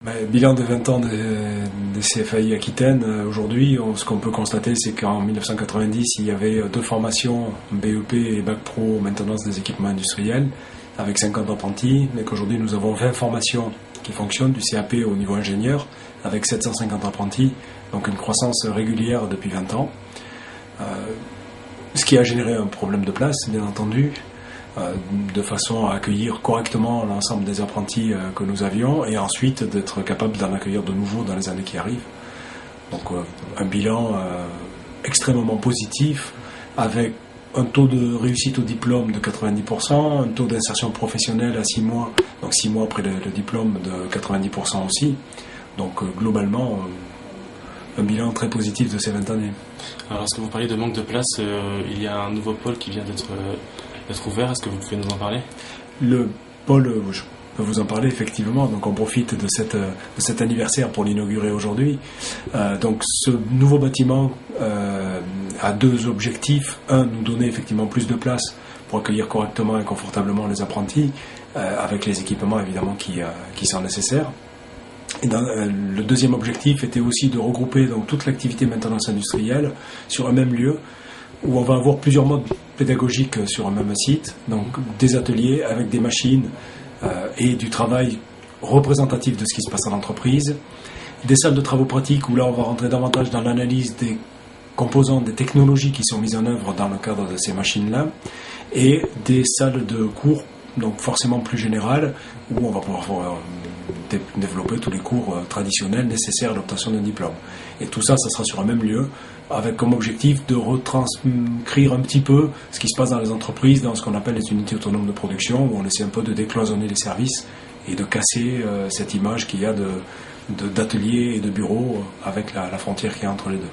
Bilan de 20 ans des CFAI Aquitaine, aujourd'hui, ce qu'on peut constater, c'est qu'en 1990, il y avait 2 formations, BEP et Bac Pro maintenance des équipements industriels, avec 50 apprentis, mais qu'aujourd'hui nous avons 20 formations qui fonctionnent, du CAP au niveau ingénieur, avec 750 apprentis, donc une croissance régulière depuis 20 ans. Ce qui a généré un problème de place, bien entendu, de façon à accueillir correctement l'ensemble des apprentis que nous avions et ensuite d'être capable d'en accueillir de nouveaux dans les années qui arrivent. Donc un bilan extrêmement positif avec un taux de réussite au diplôme de 90%, un taux d'insertion professionnelle à 6 mois, donc 6 mois après le diplôme de 90% aussi. Donc globalement, un bilan très positif de ces 20 années. Alors, est-ce que vous parlez de manque de place, il y a un nouveau pôle qui vient d'être ouvert, est-ce que vous pouvez nous en parler? Le pôle, je peux vous en parler effectivement, donc on profite de cet anniversaire pour l'inaugurer aujourd'hui. Donc ce nouveau bâtiment a 2 objectifs. Un, nous donner effectivement plus de place pour accueillir correctement et confortablement les apprentis, avec les équipements évidemment qui sont nécessaires. Et le deuxième objectif était aussi de regrouper donc toute l'activité maintenance industrielle sur un même lieu, où on va avoir plusieurs modes pédagogiques sur un même site, donc des ateliers avec des machines et du travail représentatif de ce qui se passe à l'entreprise, des salles de travaux pratiques où là on va rentrer davantage dans l'analyse des composants, des technologies qui sont mises en œuvre dans le cadre de ces machines-là, et des salles de cours, donc forcément plus générales, où on va pouvoir développer tous les cours traditionnels nécessaires à l'obtention d'un diplôme. Et tout ça, ça sera sur un même lieu, avec comme objectif de retranscrire un petit peu ce qui se passe dans les entreprises, dans ce qu'on appelle les unités autonomes de production, où on essaie un peu de décloisonner les services et de casser cette image qu'il y a d'ateliers et de bureaux avec la frontière qu'il y a entre les deux.